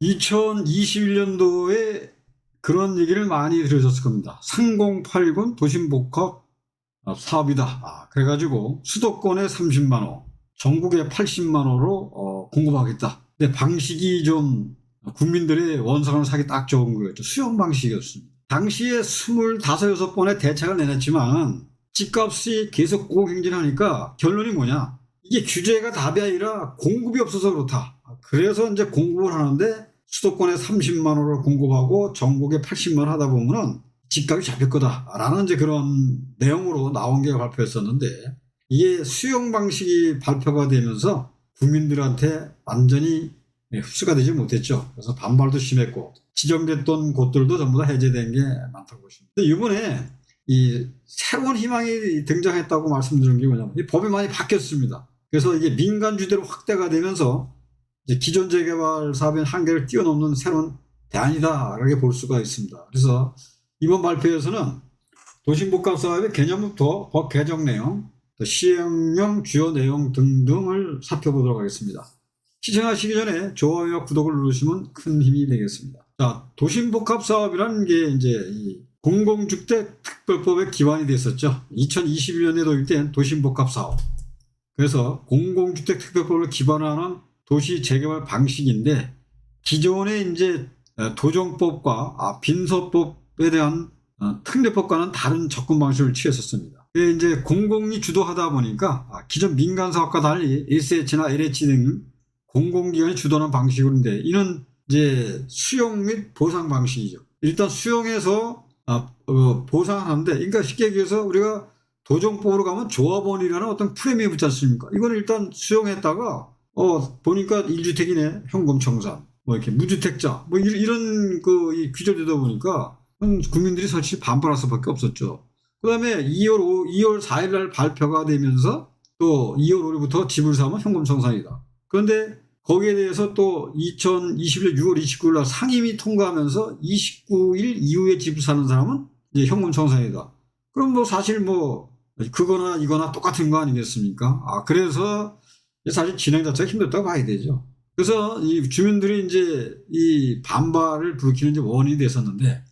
2021년도에 그런 얘기를 많이 들으셨을 겁니다. 상공팔군 도심복합 사업이다. 그래가지고 수도권에 30만 호, 전국에 80만 호로 공급하겠다. 근데 방식이 좀 국민들의 원성을 사기 딱 좋은 거였죠. 수용 방식이었습니다. 당시에 25, 6번의 대책을 내놨지만 집값이 계속 고공행진하니까 결론이 뭐냐? 이게 규제가 답이 아니라 공급이 없어서 그렇다. 그래서 이제 공급을 하는데 수도권에 30만 호를 공급하고 전국에 80만 호 하다 보면은 집값이 잡힐 거다라는 이제 그런 내용으로 나온 게 발표했었는데, 이게 수용 방식이 발표가 되면서 국민들한테 완전히 흡수가 되지 못했죠. 그래서 반발도 심했고 지정됐던 곳들도 전부 다 해제된 게 많다고 보십니다. 근데 이번에 이 새로운 희망이 등장했다고 말씀드린 게 뭐냐면 이 법이 많이 바뀌었습니다. 그래서 이게 민간 주대로 확대가 되면서 이제 기존 재개발 사업의 한계를 뛰어넘는 새로운 대안이다 이렇게 볼 수가 있습니다. 그래서 이번 발표에서는 도심복합 사업의 개념부터 법 개정 내용, 또 시행령 주요 내용 등등을 살펴보도록 하겠습니다. 시청하시기 전에 좋아요와 구독을 누르시면 큰 힘이 되겠습니다. 자, 도심복합 사업이라는 게 이제 이 공공주택 특별법의 기반이 됐었죠. 2021년에 도입된 도심복합 사업. 그래서 공공주택 특별법을 기반하는 도시 재개발 방식인데, 기존의 이제 도정법과 빈소법에 대한 특례법과는 다른 접근 방식을 취했었습니다. 이제 공공이 주도하다 보니까 기존 민간 사업과 달리 SH나 LH 등 공공기관이 주도하는 방식인데, 이는 이제 수용 및 보상 방식이죠. 일단 수용해서 보상하는데, 그러니까 쉽게 얘기해서 우리가 도정법으로 가면 조합원이라는 어떤 프레임이 붙지 않습니까? 이건 일단 수용했다가 보니까 1주택이네, 현금 청산, 뭐 이렇게 무주택자, 뭐 이런 이 규정되다 보니까 국민들이 사실 반발할 수밖에 없었죠. 그 다음에 2월 4일 날 발표가 되면서 또 2월 5일부터 집을 사면 현금 청산이다. 그런데 거기에 대해서 또 2021년 6월 29일 날 상임위 통과하면서 29일 이후에 집을 사는 사람은 이제 현금 청산이다. 그럼 뭐 사실 뭐 그거나 이거나 똑같은 거 아니겠습니까? 그래서 사실 진행 자체가 힘들다고 봐야 되죠. 그래서 이 주민들이 이제 이 반발을 불러키는 이제 원인이 됐었는데,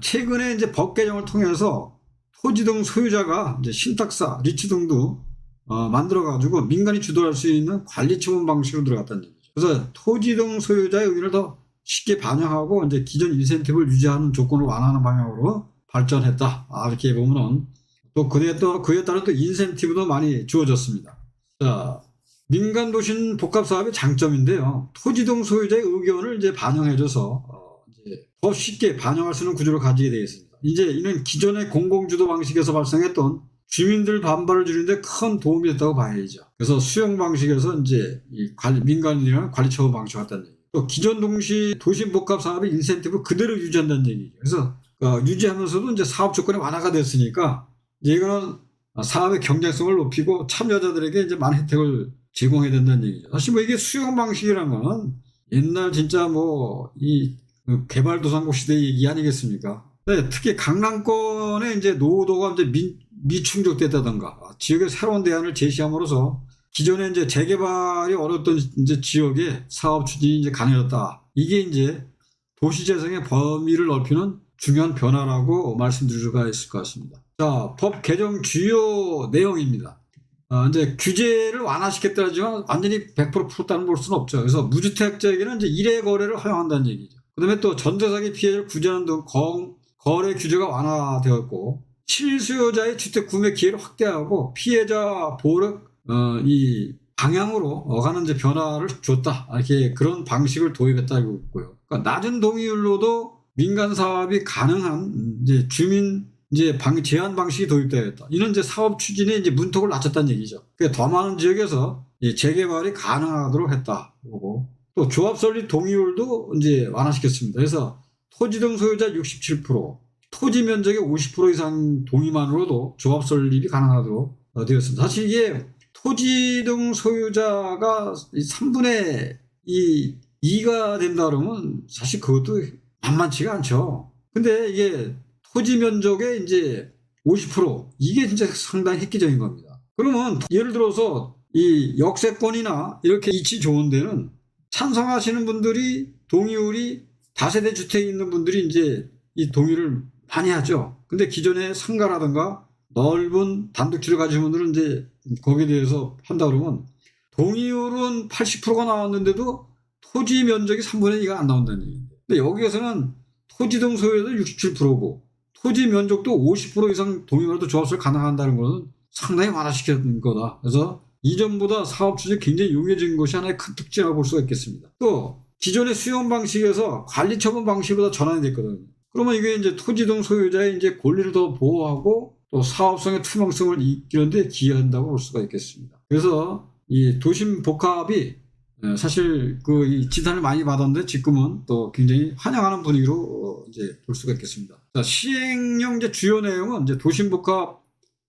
최근에 이제 법 개정을 통해서 토지 등 소유자가 이제 신탁사, 리츠 등도 만들어가지고 민간이 주도할 수 있는 관리 처분 방식으로 들어갔다는 얘기죠. 그래서 토지 등 소유자의 의견을 더 쉽게 반영하고 이제 기존 인센티브를 유지하는 조건을 완화하는 방향으로 발전했다. 이렇게 보면은 또 그에 따른 또 인센티브도 많이 주어졌습니다. 자, 민간 도심 복합 사업의 장점인데요. 토지 등 소유자의 의견을 이제 반영해줘서 이제 더 쉽게 반영할 수 있는 구조를 가지게 되어 있습니다. 이제 이는 기존의 공공주도 방식에서 발생했던 주민들 반발을 줄이는데 큰 도움이 됐다고 봐야죠. 그래서 수용 방식에서 이제 이 민간이랑 관리 처분 방식을 했다는 얘기죠. 또 기존 도심 복합 사업의 인센티브 그대로 유지한다는 얘기죠. 그래서 유지하면서도 이제 사업 조건이 완화가 됐으니까 이거는 사업의 경쟁성을 높이고 참여자들에게 이제 많은 혜택을 제공해야 된다는 얘기죠. 사실 뭐 이게 수용 방식이라는 건 옛날 진짜 뭐 이 개발도상국 시대 얘기 아니겠습니까? 네, 특히 강남권에 이제 노후도가 이제 미충족됐다던가 지역의 새로운 대안을 제시함으로써 기존에 이제 재개발이 어려웠던 이제 지역의 사업 추진이 이제 가능해졌다. 이게 이제 도시 재생의 범위를 넓히는 중요한 변화라고 말씀드릴 수가 있을 것 같습니다. 자, 법 개정 주요 내용입니다. 이제 규제를 완화시켰다지만 완전히 100% 풀었다는 볼 수는 없죠. 그래서 무주택자에게는 이제 일회 거래를 허용한다는 얘기죠. 그다음에 또 전자사기 피해를 구제하는 등 거래 규제가 완화되었고, 실수요자의 주택 구매 기회를 확대하고 피해자 보호를 이 방향으로 가는 이제 변화를 줬다. 이렇게 그런 방식을 도입했다고 있고요. 그러니까 낮은 동의율로도 민간 사업이 가능한 이제 주민 이제 제한 방식이 도입되었다. 이는 이제 사업 추진에 이제 문턱을 낮췄다는 얘기죠. 그러니까 더 많은 지역에서 재개발이 가능하도록 했다. 그리고 또 조합 설립 동의율도 이제 완화시켰습니다. 그래서 토지 등 소유자 67%, 토지 면적의 50% 이상 동의만으로도 조합 설립이 가능하도록 되었습니다. 사실 이게 토지 등 소유자가 3분의 2가 된다 그러면 사실 그것도 만만치가 않죠. 근데 이게 토지 면적의 이제 50% 이게 진짜 상당히 획기적인 겁니다. 그러면 예를 들어서 이 역세권이나 이렇게 위치 좋은 데는 찬성하시는 분들이 동의율이 다세대 주택에 있는 분들이 이제 이 동의를 많이 하죠. 근데 기존에 상가라든가 넓은 단독주를 가진 분들은 이제 거기에 대해서 한다 그러면 동의율은 80%가 나왔는데도 토지 면적이 3분의 2가 안 나온다는 얘기입니다. 근데 여기에서는 토지등 소유도 67%고 토지 면적도 50% 이상 동의율도 조합설 가능한다는 것은 상당히 완화시킨 거다. 그래서 이전보다 사업 추진이 굉장히 용이해진 것이 하나의 큰 특징이라고 볼 수가 있겠습니다. 또 기존의 수용 방식에서 관리 처분 방식보다 전환이 됐거든요. 그러면 이게 이제 토지등 소유자의 이제 권리를 더 보호하고 또 사업성의 투명성을 이기는데 기여한다고 볼 수가 있겠습니다. 그래서 이 도심 복합이 사실 이 지탄을 많이 받았는데 지금은 또 굉장히 환영하는 분위기로 이제 볼 수가 있겠습니다. 자, 시행령 이제 주요 내용은 이제 도심 복합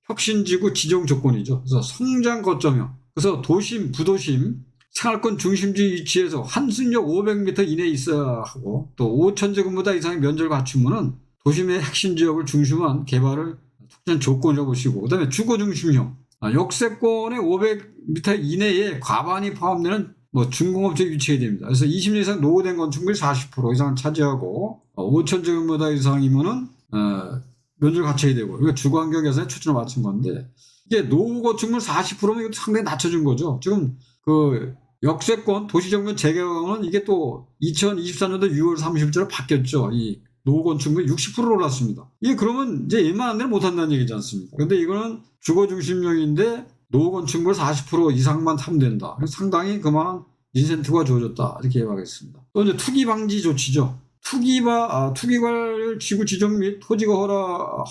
혁신지구 지정 조건이죠. 그래서 성장 거점형. 그래서 도심, 부도심, 생활권 중심지 위치에서 환승역 500m 이내에 있어야 하고 또 5,000제곱미터 이상의 면적을 갖추면은 도심의 핵심 지역을 중심한 개발을 특정 조건이라고 보시고 그다음에 주거 중심형. 역세권의 500m 이내에 과반이 포함되는 중공업체 위치해야 됩니다. 그래서 20년 이상 노후된 건축물이 40% 이상을 차지하고 5,000제곱미터 이상이면은 면적을 갖춰야 되고 이거 주거환경 개선에 초점을 맞춘 건데 이게 노후 건축물 40%면 이것도 상당히 낮춰준 거죠. 지금 역세권 도시정면 재개발은 이게 또 2024년도 6월 30일자로 바뀌었죠. 이 노후 건축물이 60% 올랐습니다. 이게 그러면 이제 웬만한 데는 못한다는 얘기지 않습니까? 근데 이거는 주거 중심형인데 노후 건축물 40% 이상만 하면 된다. 상당히 그만한 인센티브가 주어졌다. 이렇게 해봐야겠습니다. 또 이제 투기 방지 조치죠. 투기발 지구 지정 및 토지가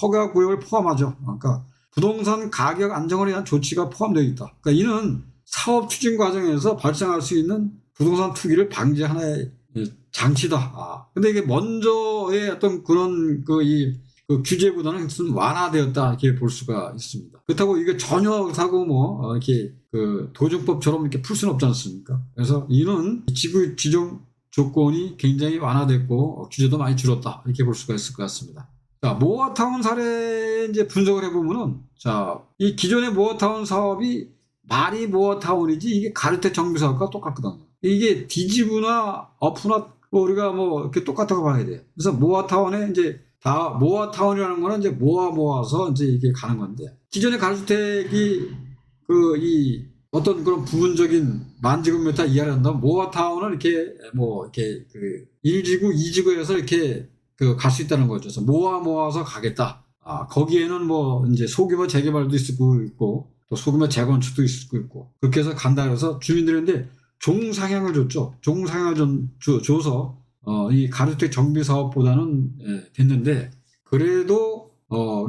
허가 구역을 포함하죠. 그러니까 부동산 가격 안정을 위한 조치가 포함되어 있다. 그러니까 이는 사업 추진 과정에서 발생할 수 있는 부동산 투기를 방지하는 하나의 장치다. 근데 이게 먼저의 어떤 그런 규제보다는 완화되었다 이렇게 볼 수가 있습니다. 그렇다고 이게 전혀 그렇다고 이렇게 도정법처럼 이렇게 풀 수는 없지 않습니까? 그래서 이는 지구 지정 조건이 굉장히 완화됐고 규제도 많이 줄었다 이렇게 볼 수가 있을 것 같습니다. 자, 모아타운 사례 이제 분석을 해보면은 이 기존의 모아타운 사업이 말이 모아타운이지 이게 가주택 정비 사업과 똑같거든요. 이게 디지브나 어프나 우리가 이렇게 똑같다고 봐야 돼요. 그래서 모아타운에 이제 다 모아타운이라는 거는 이제 모아서 이제 이게 가는 건데 기존의 가주택이 이 어떤 그런 부분적인 만제곱미터 이하를 한다면 모아타운은 이렇게 1지구, 2지구에서 이렇게 갈 수 있다는 거죠. 그래서 모아서 가겠다. 거기에는 이제 소규모 재개발도 있고 또 소규모 재건축도 있고 그렇게 해서 간다 그래서 주민들한테 종상향을 줬죠. 종상향을 줘서 이 가주택 정비 사업보다는 됐는데 그래도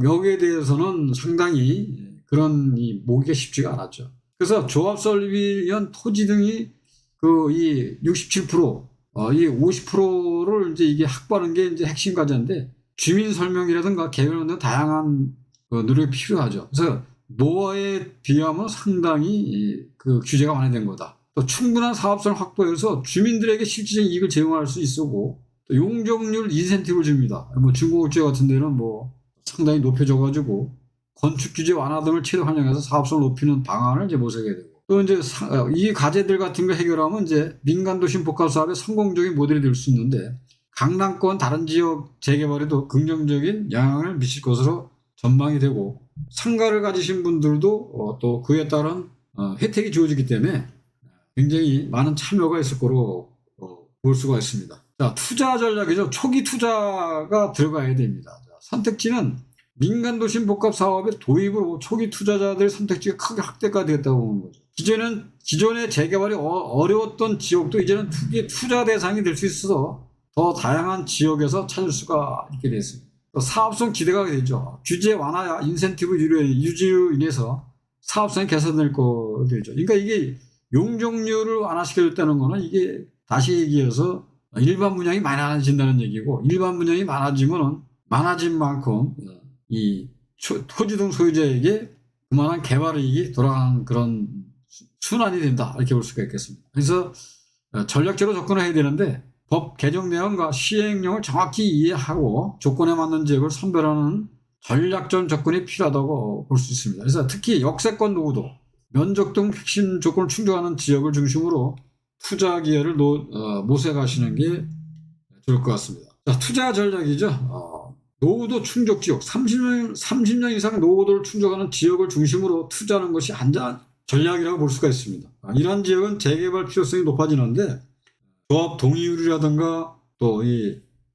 여기에 대해서는 상당히 그런 모기가 쉽지가 않았죠. 그래서 조합 설비연 토지 등이 이 67%, 이 50%를 이제 이게 확보하는 게 이제 핵심 과제인데 주민 설명이라든가 개별 등 다양한 노력이 필요하죠. 그래서 노어에 비하면 상당히 규제가 완화된 거다. 또 충분한 사업성을 확보해서 주민들에게 실질적인 이익을 제공할 수 있었고 또 용적률 인센티브를 줍니다. 중공업체 같은 데는 상당히 높여줘가지고 건축 규제 완화 등을 최대 활용해서 사업성을 높이는 방안을 이제 모색해야 되고 또 이제 이 과제들 같은 거 해결하면 이제 민간 도심 복합 사업의 성공적인 모델이 될 수 있는데 강남권 다른 지역 재개발에도 긍정적인 영향을 미칠 것으로 전망이 되고 상가를 가지신 분들도 또 그에 따른 혜택이 주어지기 때문에 굉장히 많은 참여가 있을 거로 볼 수가 있습니다. 자, 투자 전략이죠. 초기 투자가 들어가야 됩니다. 선택지는 민간 도심 복합 사업의 도입으로 초기 투자자들의 선택지가 크게 확대가 되었다고 보는 거죠. 기존의 재개발이 어려웠던 지역도 이제는 투자 대상이 될 수 있어서 더 다양한 지역에서 찾을 수가 있게 됐습니다. 또 사업성 기대가 되죠. 규제 완화, 인센티브 유지로 인해서 사업성이 개선될 거죠. 그러니까 이게 용적률을 완화시켜줬다는 거는 이게 다시 얘기해서 일반 분양이 많아진다는 얘기고 일반 분양이 많아진 만큼 이 토지 등 소유자에게 그만한 개발 이익이 돌아가는 그런 순환이 된다 이렇게 볼 수가 있겠습니다. 그래서 전략적으로 접근을 해야 되는데 법 개정 내용과 시행령을 정확히 이해하고 조건에 맞는 지역을 선별하는 전략적 접근이 필요하다고 볼 수 있습니다. 그래서 특히 역세권 노후도 면적 등 핵심 조건을 충족하는 지역을 중심으로 투자 기회를 모색하시는 게 좋을 것 같습니다. 자, 투자 전략이죠. 노후도 충족 지역, 30년 이상 노후도를 충족하는 지역을 중심으로 투자하는 것이 안전한 전략이라고 볼 수가 있습니다. 이러한 지역은 재개발 필요성이 높아지는데 조합 동의율이라든가 또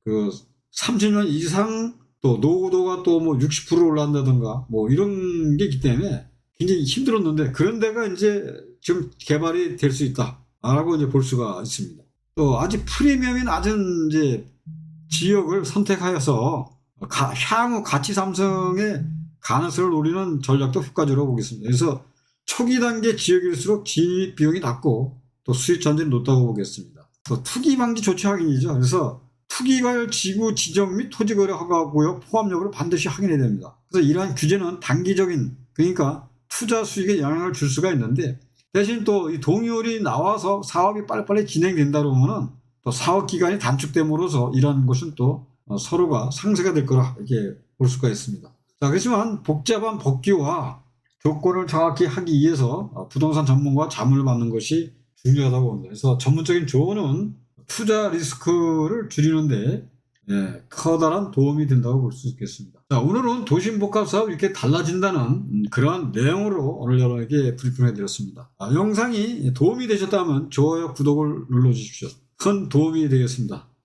30년 이상 또 노후도가 또 뭐 60% 올라간다든가 뭐 이런 게 있기 때문에 굉장히 힘들었는데 그런 데가 이제 지금 개발이 될 수 있다라고 이제 볼 수가 있습니다. 또 아직 프리미엄이 낮은 이제 지역을 선택하여서 향후 가치 상승의 가능성을 노리는 전략도 효과적으로 보겠습니다. 그래서 초기 단계 지역일수록 진입 비용이 낮고 또 수익 전진이 높다고 보겠습니다. 또 투기 방지 조치 확인이죠. 그래서 투기과열 지구 지정 및 토지거래 허가구역 포함 여부를 반드시 확인해야 됩니다. 그래서 이러한 규제는 단기적인 그러니까 투자 수익에 영향을 줄 수가 있는데 대신 또 이 동의율이 나와서 사업이 빨리빨리 진행된다 그러면은 또 사업 기간이 단축됨으로써 이러한 것은 또 서로가 상쇄가 될 거라 이렇게 볼 수가 있습니다. 자, 그렇지만 복잡한 법규와 조건을 정확히 하기 위해서 부동산 전문가와 자문을 받는 것이 중요하다고 봅니다. 그래서 전문적인 조언은 투자 리스크를 줄이는데 커다란 도움이 된다고 볼 수 있겠습니다. 자, 오늘은 도심복합 사업이 이렇게 달라진다는 그러한 내용으로 오늘 여러분에게 브리핑을 해드렸습니다. 영상이 도움이 되셨다면 좋아요, 구독을 눌러주십시오. 큰 도움이 되겠습니다.